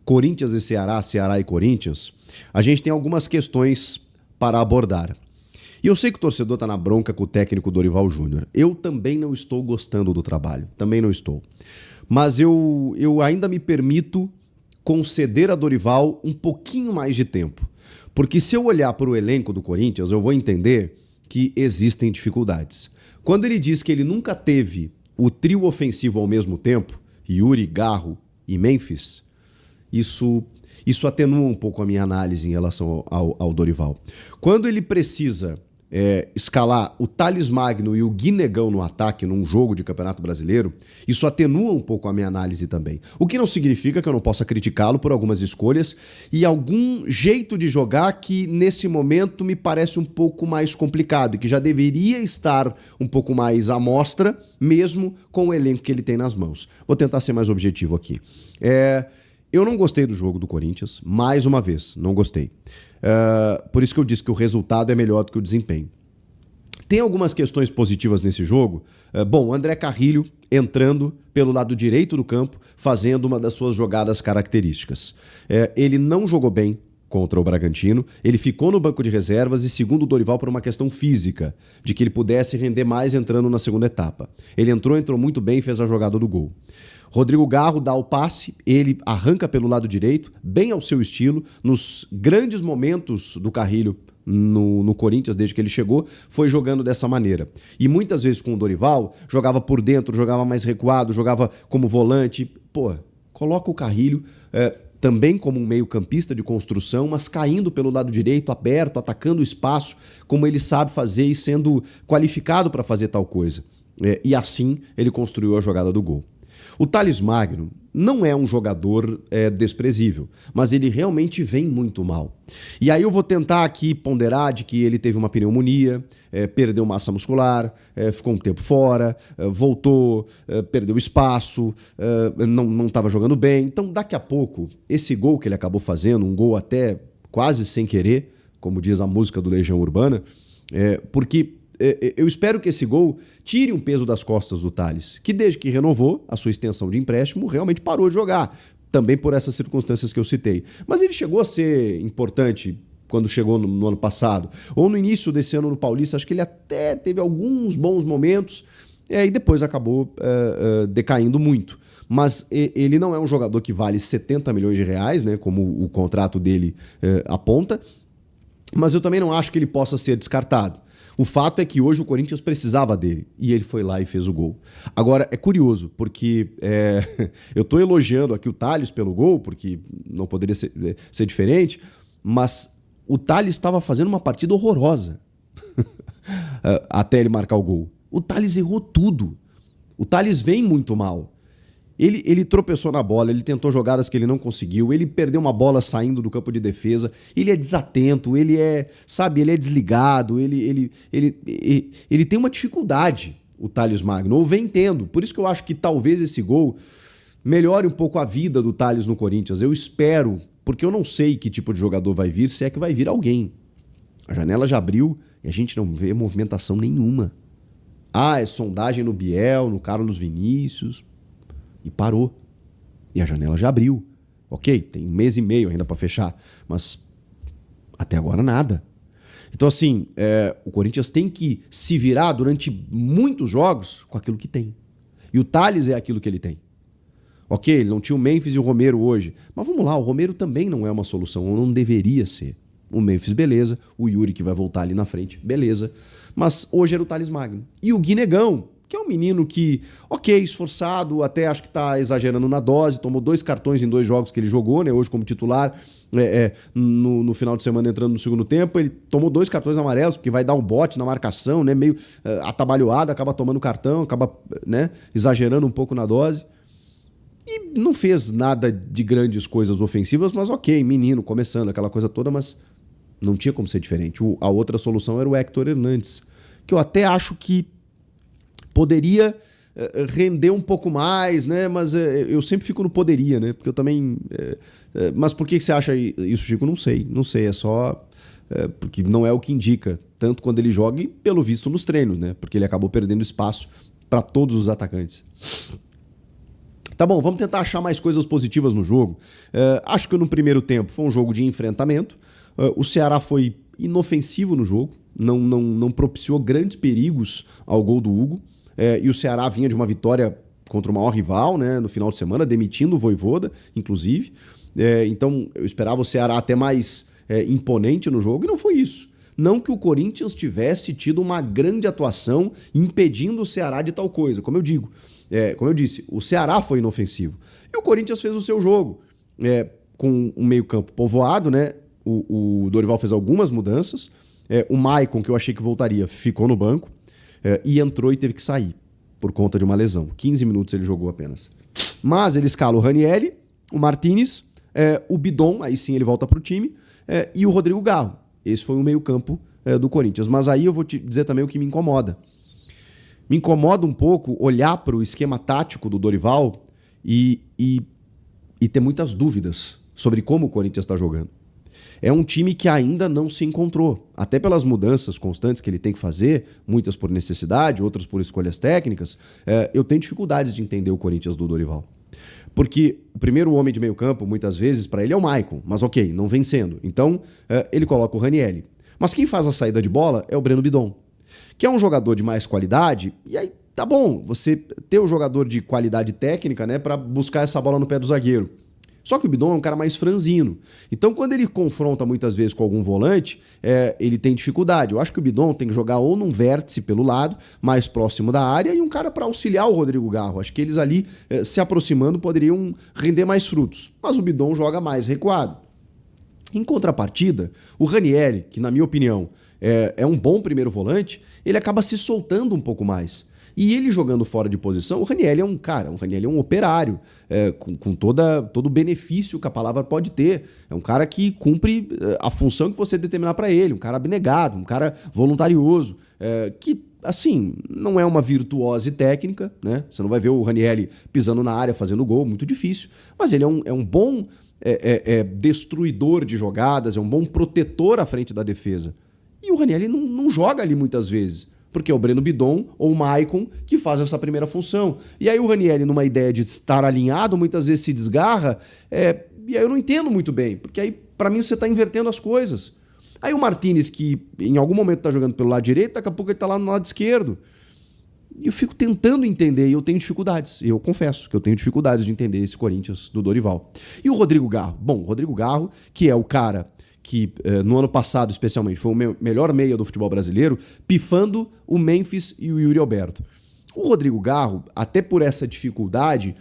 Corinthians e Ceará, Ceará e Corinthians, a gente tem algumas questões para abordar. E eu sei que o torcedor está na bronca com o técnico Dorival Júnior. Eu também não estou gostando do trabalho, também não estou. Mas eu ainda me permito conceder a Dorival um pouquinho mais de tempo. Porque se eu olhar para o elenco do Corinthians, eu vou entender que existem dificuldades. Quando ele diz que ele nunca teve o trio ofensivo ao mesmo tempo, Yuri, Garro e Memphis, isso atenua um pouco a minha análise em relação ao Dorival. Quando ele precisa escalar o Thales Magno e o Guinegão no ataque num jogo de Campeonato Brasileiro, isso atenua um pouco a minha análise também. O que não significa que eu não possa criticá-lo por algumas escolhas e algum jeito de jogar que nesse momento me parece um pouco mais complicado e que já deveria estar um pouco mais à mostra, mesmo com o elenco que ele tem nas mãos. Vou tentar ser mais objetivo aqui. Eu não gostei do jogo do Corinthians, mais uma vez, não gostei. Por isso que eu disse que o resultado é melhor do que o desempenho. Tem algumas questões positivas nesse jogo. Bom, o André Carrilho entrando pelo lado direito do campo, fazendo uma das suas jogadas características. Ele não jogou bem contra o Bragantino, ele ficou no banco de reservas e, segundo o Dorival, por uma questão física, de que ele pudesse render mais entrando na segunda etapa. Ele entrou muito bem e fez a jogada do gol. Rodrigo Garro dá o passe, ele arranca pelo lado direito, bem ao seu estilo, nos grandes momentos do Carrilho no Corinthians, desde que ele chegou, foi jogando dessa maneira. E muitas vezes com o Dorival, jogava por dentro, jogava mais recuado, jogava como volante. Coloca o Carrilho também como um meio-campista de construção, mas caindo pelo lado direito, aberto, atacando o espaço, como ele sabe fazer e sendo qualificado para fazer tal coisa. E assim ele construiu a jogada do gol. O Thales Magno não é um jogador desprezível, mas ele realmente vem muito mal. E aí eu vou tentar aqui ponderar de que ele teve uma pneumonia, perdeu massa muscular, ficou um tempo fora, voltou, perdeu espaço, não estava jogando bem. Então daqui a pouco, esse gol que ele acabou fazendo, um gol até quase sem querer, como diz a música do Legião Urbana, porque eu espero que esse gol tire um peso das costas do Thales, que desde que renovou a sua extensão de empréstimo, realmente parou de jogar, também por essas circunstâncias que eu citei. Mas ele chegou a ser importante quando chegou no ano passado, ou no início desse ano no Paulista, acho que ele até teve alguns bons momentos, e depois acabou decaindo muito. Mas ele não é um jogador que vale 70 milhões de reais, né, como o contrato dele aponta, mas eu também não acho que ele possa ser descartado. O fato é que hoje o Corinthians precisava dele e ele foi lá e fez o gol. Agora, é curioso, porque eu estou elogiando aqui o Thales pelo gol, porque não poderia ser diferente, mas o Thales estava fazendo uma partida horrorosa até ele marcar o gol. O Thales errou tudo. O Thales vem muito mal. Ele tropeçou na bola, ele tentou jogadas que ele não conseguiu, ele perdeu uma bola saindo do campo de defesa, ele é desatento, ele é desligado, ele tem uma dificuldade, o Thales Magno, ou vem tendo. Por isso que eu acho que talvez esse gol melhore um pouco a vida do Thales no Corinthians. Eu espero, porque eu não sei que tipo de jogador vai vir, se é que vai vir alguém. A janela já abriu e a gente não vê movimentação nenhuma. É sondagem no Biel, no Carlos Vinícius... E parou. E a janela já abriu. Ok, tem 1 mês e meio ainda para fechar. Mas até agora nada. Então assim, o Corinthians tem que se virar durante muitos jogos com aquilo que tem. E o Thales é aquilo que ele tem. Ok, ele não tinha o Memphis e o Romero hoje. Mas vamos lá, o Romero também não é uma solução. Ou não deveria ser. O Memphis, beleza. O Yuri que vai voltar ali na frente, beleza. Mas hoje era o Thales Magno. E o Guinegão, que é um menino que, ok, esforçado, até acho que tá exagerando na dose, tomou 2 cartões em 2 jogos que ele jogou, né? Hoje como titular, no final de semana entrando no segundo tempo, ele tomou 2 cartões amarelos, porque vai dar um bote na marcação, né? Meio atabalhoado, acaba tomando cartão, acaba, né, exagerando um pouco na dose. E não fez nada de grandes coisas ofensivas, mas ok, menino, começando, aquela coisa toda, mas não tinha como ser diferente. A outra solução era o Héctor Hernandes, que eu até acho que poderia render um pouco mais, né? Mas eu sempre fico no poderia, né? Porque eu também... Mas por que você acha isso, Chico? Não sei, é só... porque não é o que indica, tanto quando ele joga e pelo visto nos treinos, né? Porque ele acabou perdendo espaço para todos os atacantes. Tá bom, vamos tentar achar mais coisas positivas no jogo. Acho que no primeiro tempo foi um jogo de enfrentamento. O Ceará foi inofensivo no jogo, não propiciou grandes perigos ao gol do Hugo. E o Ceará vinha de uma vitória contra o maior rival, né, no final de semana, demitindo o Vojvoda, inclusive. Então eu esperava o Ceará até mais imponente no jogo, e não foi isso. Não que o Corinthians tivesse tido uma grande atuação impedindo o Ceará de tal coisa. Como eu disse, o Ceará foi inofensivo. E o Corinthians fez o seu jogo. Com um meio-campo povoado, né? O Dorival fez algumas mudanças. O Maicon, que eu achei que voltaria, ficou no banco. E entrou e teve que sair por conta de uma lesão. 15 minutos ele jogou apenas. Mas ele escala o Ranieri, o Martinez, o Bidon, aí sim ele volta para o time, e o Rodrigo Garro. Esse foi o meio-campo do Corinthians. Mas aí eu vou te dizer também o que me incomoda. Me incomoda um pouco olhar para o esquema tático do Dorival e ter muitas dúvidas sobre como o Corinthians está jogando. É um time que ainda não se encontrou. Até pelas mudanças constantes que ele tem que fazer, muitas por necessidade, outras por escolhas técnicas, eu tenho dificuldades de entender o Corinthians do Dorival. Porque o primeiro homem de meio campo, muitas vezes, para ele é o Maicon. Mas ok, não vem sendo. Então, ele coloca o Ranieri. Mas quem faz a saída de bola é o Breno Bidon, que é um jogador de mais qualidade. E aí, tá bom, você ter o jogador de qualidade técnica, né, para buscar essa bola no pé do zagueiro. Só que o Bidon é um cara mais franzino. Então, quando ele confronta muitas vezes com algum volante, ele tem dificuldade. Eu acho que o Bidon tem que jogar ou num vértice pelo lado, mais próximo da área, e um cara para auxiliar o Rodrigo Garro. Acho que eles ali, se aproximando, poderiam render mais frutos. Mas o Bidon joga mais recuado. Em contrapartida, o Ranieri, que na minha opinião é um bom primeiro volante, ele acaba se soltando um pouco mais. E ele jogando fora de posição, o Ranieri é um cara, o Ranieri é um operário, com todo o benefício que a palavra pode ter. É um cara que cumpre a função que você determinar para ele, um cara abnegado, um cara voluntarioso, que, assim, não é uma virtuose técnica, né? Você não vai ver o Ranieri pisando na área, fazendo gol, muito difícil, mas ele é um bom destruidor de jogadas, é um bom protetor à frente da defesa. E o Ranieri não joga ali muitas vezes, porque é o Breno Bidon ou o Maicon que faz essa primeira função. E aí o Ranieri, numa ideia de estar alinhado, muitas vezes se desgarra, e aí eu não entendo muito bem, porque aí, para mim, você está invertendo as coisas. Aí o Martinez, que em algum momento está jogando pelo lado direito, daqui a pouco ele está lá no lado esquerdo. E eu fico tentando entender, e eu tenho dificuldades. Eu confesso que eu tenho dificuldades de entender esse Corinthians do Dorival. E o Rodrigo Garro? Bom, o Rodrigo Garro, que é o cara que no ano passado, especialmente, foi o melhor meia do futebol brasileiro, pifando o Memphis e o Yuri Alberto. O Rodrigo Garro, até por essa dificuldade,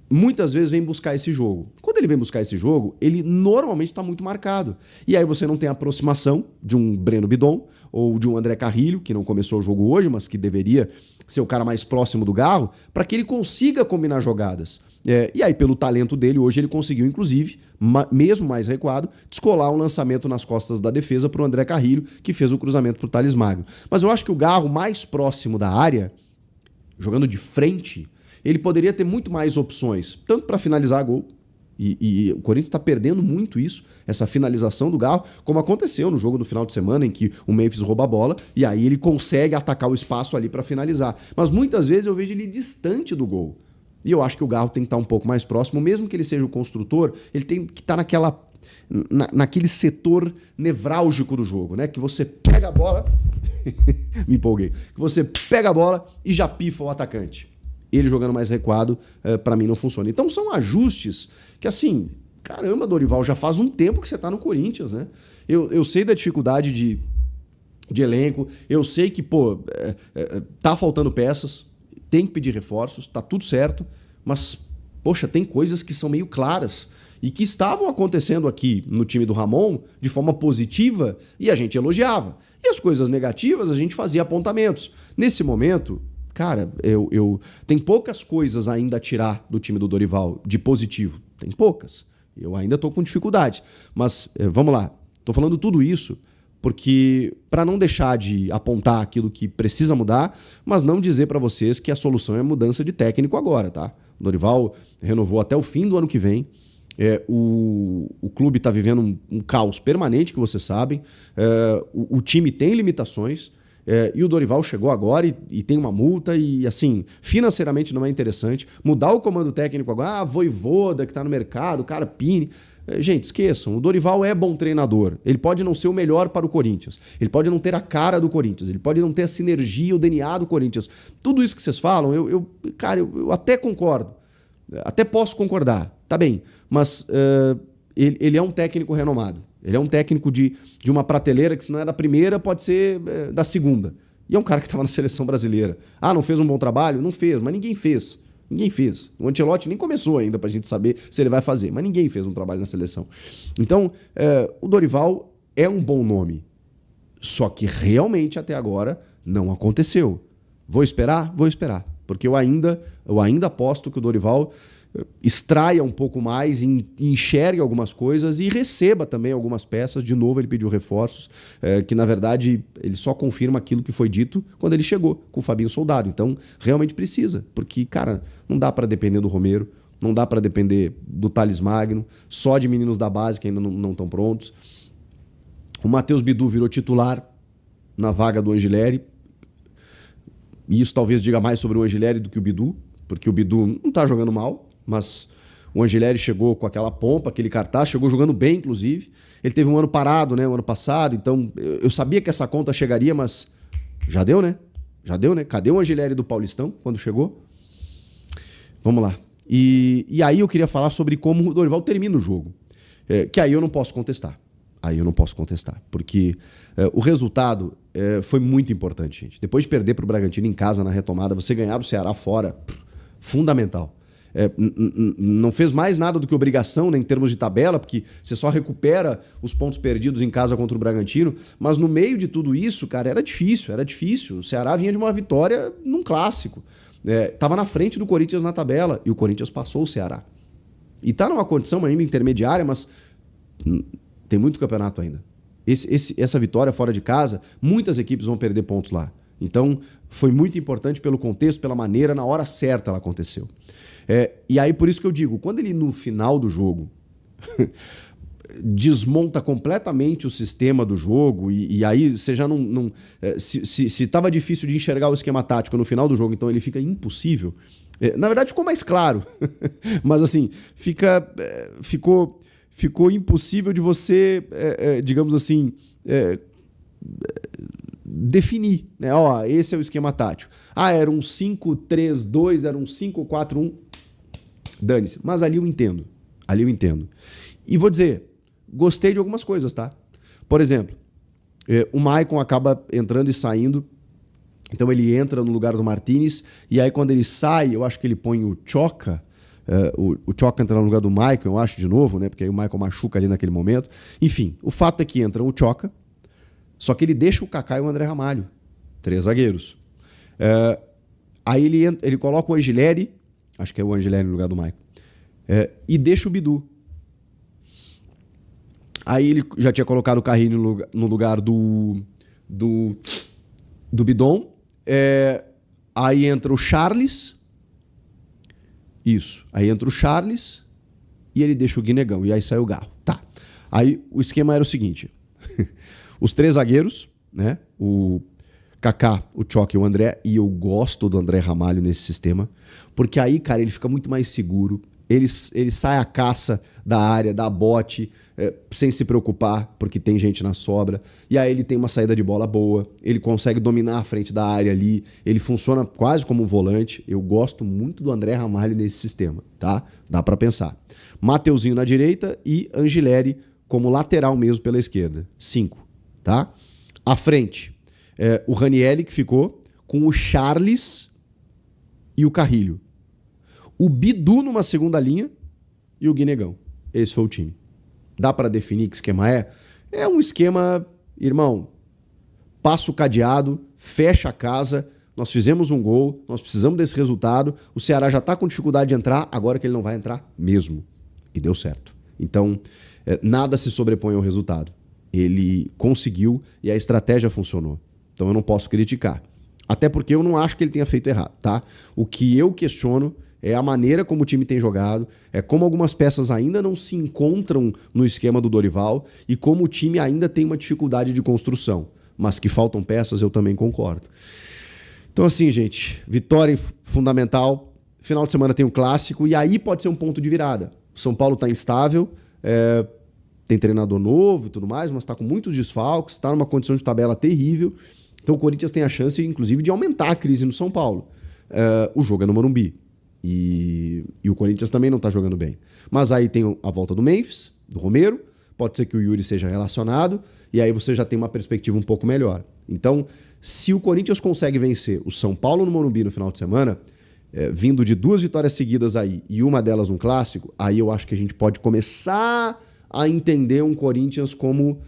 muitas vezes vem buscar esse jogo. Quando ele vem buscar esse jogo, ele normalmente está muito marcado. E aí você não tem a aproximação de um Breno Bidon ou de um André Carrilho, que não começou o jogo hoje, mas que deveria ser o cara mais próximo do Garro, para que ele consiga combinar jogadas. E aí, pelo talento dele, hoje ele conseguiu, inclusive, mesmo mais recuado, descolar um lançamento nas costas da defesa para o André Carrilho, que fez o cruzamento para o Thales Magno. Mas eu acho que o Garro, mais próximo da área, jogando de frente, ele poderia ter muito mais opções, tanto para finalizar gol, e o Corinthians está perdendo muito isso, essa finalização do Garro, como aconteceu no jogo do final de semana, em que o Memphis rouba a bola, e aí ele consegue atacar o espaço ali para finalizar. Mas muitas vezes eu vejo ele distante do gol. E eu acho que o Garro tem que estar um pouco mais próximo, mesmo que ele seja o construtor, ele tem que estar naquele setor nevrálgico do jogo, né? Que você pega a bola, me empolguei, que você pega a bola e já pifa o atacante. Ele jogando mais recuado, para mim não funciona. Então são ajustes que, assim, caramba, Dorival, já faz um tempo que você tá no Corinthians, né? Eu sei da dificuldade de elenco, eu sei que, tá faltando peças, tem que pedir reforços, tá tudo certo, mas, poxa, tem coisas que são meio claras e que estavam acontecendo aqui no time do Ramon de forma positiva e a gente elogiava. E as coisas negativas a gente fazia apontamentos. Nesse momento, cara, tem poucas coisas ainda a tirar do time do Dorival de positivo. Tem poucas. Eu ainda tô com dificuldade. Mas vamos lá. Tô falando tudo isso porque para não deixar de apontar aquilo que precisa mudar, mas não dizer para vocês que a solução é mudança de técnico agora, tá? O Dorival renovou até o fim do ano que vem. O clube está vivendo um caos permanente, que vocês sabem. O time tem limitações. E o Dorival chegou agora e tem uma multa e, assim, financeiramente não é interessante. Mudar o comando técnico agora, Vojvoda, que tá no mercado, Carpini. Gente, esqueçam, o Dorival é bom treinador. Ele pode não ser o melhor para o Corinthians. Ele pode não ter a cara do Corinthians. Ele pode não ter a sinergia, o DNA do Corinthians. Tudo isso que vocês falam, cara, eu até concordo. Até posso concordar. Tá bem, mas ele é um técnico renomado. Ele é um técnico de uma prateleira que, se não é da primeira, pode ser da segunda. E é um cara que estava na seleção brasileira. Não fez um bom trabalho? Não fez, mas ninguém fez. Ninguém fez. O Ancelotti nem começou ainda pra gente saber se ele vai fazer, mas ninguém fez um trabalho na seleção. Então, o Dorival é um bom nome. Só que realmente até agora não aconteceu. Vou esperar? Vou esperar. Porque eu ainda aposto que o Dorival extraia um pouco mais, enxergue algumas coisas e receba também algumas peças. De novo, ele pediu reforços, que na verdade ele só confirma aquilo que foi dito quando ele chegou com o Fabinho Soldado. Então, realmente precisa, porque, cara, não dá para depender do Romero, não dá para depender do Thales Magno, só de meninos da base que ainda não estão prontos. O Matheus Bidu virou titular na vaga do Angileri, e isso talvez diga mais sobre o Angileri do que o Bidu, porque o Bidu não tá jogando mal, mas o Angileri chegou com aquela pompa, aquele cartaz, chegou jogando bem, inclusive. Ele teve um ano parado, né, o ano passado, então eu sabia que essa conta chegaria, mas já deu, né? Já deu, né? Cadê o Angileri do Paulistão quando chegou? Vamos lá. E aí eu queria falar sobre como o Dorival termina o jogo, que aí eu não posso contestar. Porque o resultado foi muito importante, gente. Depois de perder para o Bragantino em casa na retomada, você ganhar o Ceará fora, fundamental. Não fez mais nada do que obrigação, né, em termos de tabela, porque você só recupera os pontos perdidos em casa contra o Bragantino, mas no meio de tudo isso, cara, era difícil. O Ceará vinha de uma vitória num clássico. Tava na frente do Corinthians na tabela e o Corinthians passou o Ceará. E tá numa condição ainda intermediária, mas tem muito campeonato ainda. Essa vitória fora de casa, muitas equipes vão perder pontos lá. Então, foi muito importante pelo contexto, pela maneira, na hora certa ela aconteceu. E aí, por isso que eu digo, quando ele, no final do jogo, desmonta completamente o sistema do jogo, e aí você já não se estava difícil de enxergar o esquema tático no final do jogo, então ele fica impossível. Na verdade, ficou mais claro. Mas, assim, ficou impossível de você, digamos assim, definir, né? Esse é o esquema tático. Era um 5-3-2, era um 5-4-1. Dane-se. Mas ali eu entendo. E vou dizer, gostei de algumas coisas, tá? Por exemplo, o Maicon acaba entrando e saindo. Então ele entra no lugar do Martinez. E aí quando ele sai, eu acho que ele põe o Choca. O Choca entra no lugar do Maicon, eu acho, de novo, né? Porque aí o Maicon machuca ali naquele momento. Enfim, o fato é que entra o Choca. Só que ele deixa o Kaká e o André Ramalho. 3 zagueiros. Aí ele coloca o Angileri, acho que é o Angileri no lugar do Maicon, e deixa o Bidu. Aí ele já tinha colocado o Carrinho no lugar do Bidon. Aí entra o Charles. Isso. Aí entra o Charles e ele deixa o Guinegão. E aí sai o Garro. Tá. Aí o esquema era o seguinte. Os 3 zagueiros, né? O Kaká, o Choque e o André. E eu gosto do André Ramalho nesse sistema. Porque aí, cara, ele fica muito mais seguro. Ele sai à caça da área, dá bote, sem se preocupar, porque tem gente na sobra. E aí ele tem uma saída de bola boa. Ele consegue dominar a frente da área ali. Ele funciona quase como um volante. Eu gosto muito do André Ramalho nesse sistema, tá? Dá pra pensar. Mateuzinho na direita e Angileri como lateral mesmo pela esquerda. 5, tá? À frente, o Ranieri, que ficou com o Charles e o Carrilho. O Bidu numa segunda linha e o Guinegão. Esse foi o time. Dá pra definir que esquema é? É um esquema, irmão, passa o cadeado, fecha a casa, nós fizemos um gol, nós precisamos desse resultado, o Ceará já tá com dificuldade de entrar, agora que ele não vai entrar mesmo. E deu certo. Então, nada se sobrepõe ao resultado. Ele conseguiu e a estratégia funcionou. Então eu não posso criticar. Até porque eu não acho que ele tenha feito errado, tá? O que eu questiono é a maneira como o time tem jogado, é como algumas peças ainda não se encontram no esquema do Dorival e como o time ainda tem uma dificuldade de construção. mas que faltam peças, eu também concordo. Então assim, gente, vitória fundamental. Final de semana tem um clássico e aí pode ser um ponto de virada. O São Paulo está instável, tem treinador novo e tudo mais, mas está com muitos desfalques, está numa condição de tabela terrível. Então o Corinthians tem a chance, inclusive, de aumentar a crise no São Paulo. O jogo é no Morumbi. E o Corinthians também não está jogando bem. Mas aí tem a volta do Memphis, do Romero. Pode ser que o Yuri seja relacionado. E aí você já tem uma perspectiva um pouco melhor. Então, se o Corinthians consegue vencer o São Paulo no Morumbi no final de semana, vindo de 2 vitórias seguidas aí e uma delas um clássico, aí eu acho que a gente pode começar a entender um Corinthians como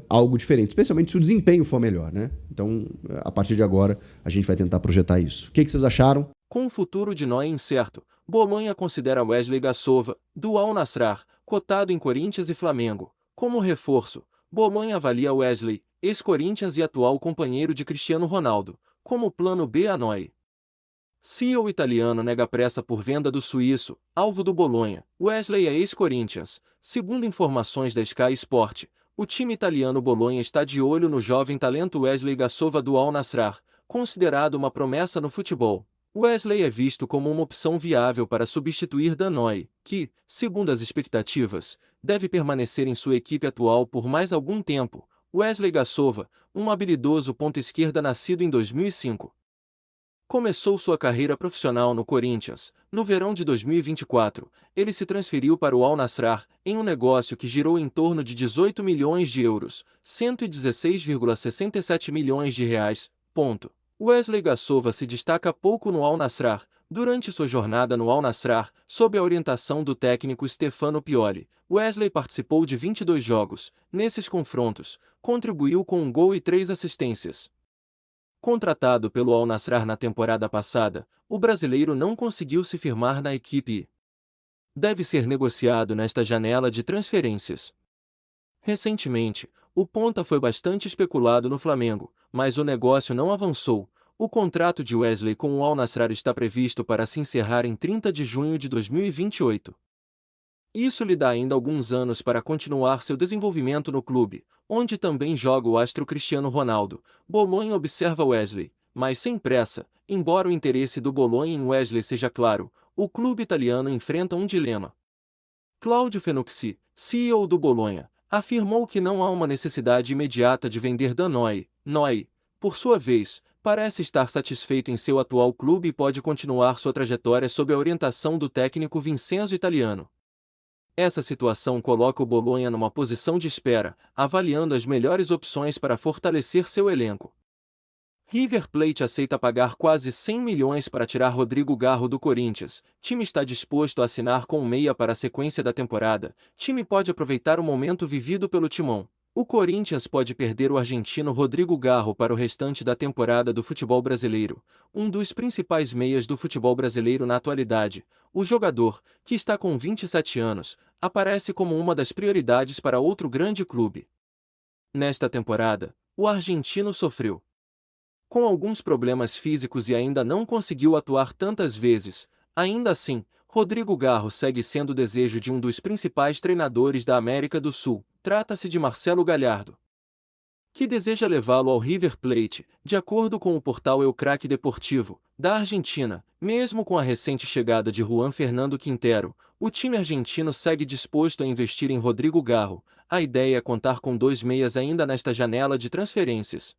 algo diferente, especialmente se o desempenho for melhor, né? Então, a partir de agora, a gente vai tentar projetar isso. O que vocês acharam? Com o futuro de Noé incerto, Bolonha considera Wesley Gassova, do Al Nassr, cotado em Corinthians e Flamengo. Como reforço, Bolonha avalia Wesley, ex-Corinthians e atual companheiro de Cristiano Ronaldo, como plano B a Noé. CEO italiano nega pressa por venda do suíço, alvo do Bolonha. Wesley é ex-Corinthians. Segundo informações da Sky Sport, o time italiano Bolonha está de olho no jovem talento Wesley Gassova do Al Nassr, considerado uma promessa no futebol. Wesley é visto como uma opção viável para substituir Danoy, que, segundo as expectativas, deve permanecer em sua equipe atual por mais algum tempo. Wesley Gassova, um habilidoso ponta-esquerda nascido em 2005. Começou sua carreira profissional no Corinthians. No verão de 2024, ele se transferiu para o Al Nassr, em um negócio que girou em torno de 18 milhões de euros, 116,67 milhões de reais. Wesley Gassova se destaca pouco no Al Nassr. Durante sua jornada no Al Nassr, sob a orientação do técnico Stefano Pioli, Wesley participou de 22 jogos. Nesses confrontos, contribuiu com 1 gol e 3 assistências. Contratado pelo Al Nassr na temporada passada, o brasileiro não conseguiu se firmar na equipe e deve ser negociado nesta janela de transferências. Recentemente, o ponta foi bastante especulado no Flamengo, mas o negócio não avançou. O contrato de Wesley com o Al Nassr está previsto para se encerrar em 30 de junho de 2028. Isso lhe dá ainda alguns anos para continuar seu desenvolvimento no clube, onde também joga o astro Cristiano Ronaldo. Bolonha observa Wesley, mas sem pressa. Embora o interesse do Bolonha em Wesley seja claro, o clube italiano enfrenta um dilema. Claudio Fenucci, CEO do Bolonha, afirmou que não há uma necessidade imediata de vender Danoy. Noé, por sua vez, parece estar satisfeito em seu atual clube e pode continuar sua trajetória sob a orientação do técnico Vincenzo Italiano. Essa situação coloca o Bolonha numa posição de espera, avaliando as melhores opções para fortalecer seu elenco. River Plate aceita pagar quase 100 milhões para tirar Rodrigo Garro do Corinthians. Time está disposto a assinar com o meia para a sequência da temporada. Time pode aproveitar o momento vivido pelo Timão. O Corinthians pode perder o argentino Rodrigo Garro para o restante da temporada do futebol brasileiro, um dos principais meias do futebol brasileiro na atualidade. O jogador, que está com 27 anos, aparece como uma das prioridades para outro grande clube. Nesta temporada, o argentino sofreu com alguns problemas físicos e ainda não conseguiu atuar tantas vezes. Ainda assim, Rodrigo Garro segue sendo o desejo de um dos principais treinadores da América do Sul. Trata-se de Marcelo Gallardo, que deseja levá-lo ao River Plate, de acordo com o portal El Craque Deportivo, da Argentina. Mesmo com a recente chegada de Juan Fernando Quintero, o time argentino segue disposto a investir em Rodrigo Garro. A ideia é contar com 2 meias ainda nesta janela de transferências.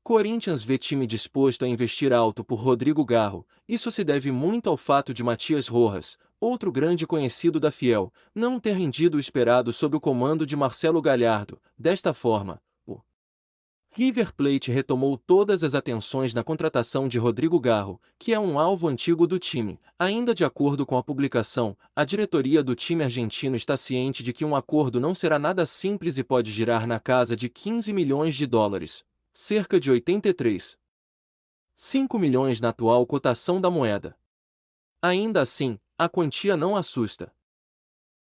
Corinthians vê time disposto a investir alto por Rodrigo Garro. Isso se deve muito ao fato de Matias Rojas, outro grande conhecido da Fiel, não ter rendido o esperado sob o comando de Marcelo Gallardo. Desta forma, o River Plate retomou todas as atenções na contratação de Rodrigo Garro, que é um alvo antigo do time. Ainda de acordo com a publicação, a diretoria do time argentino está ciente de que um acordo não será nada simples e pode girar na casa de 15 milhões de dólares. Cerca de 83,5 milhões na atual cotação da moeda. Ainda assim, a quantia não assusta.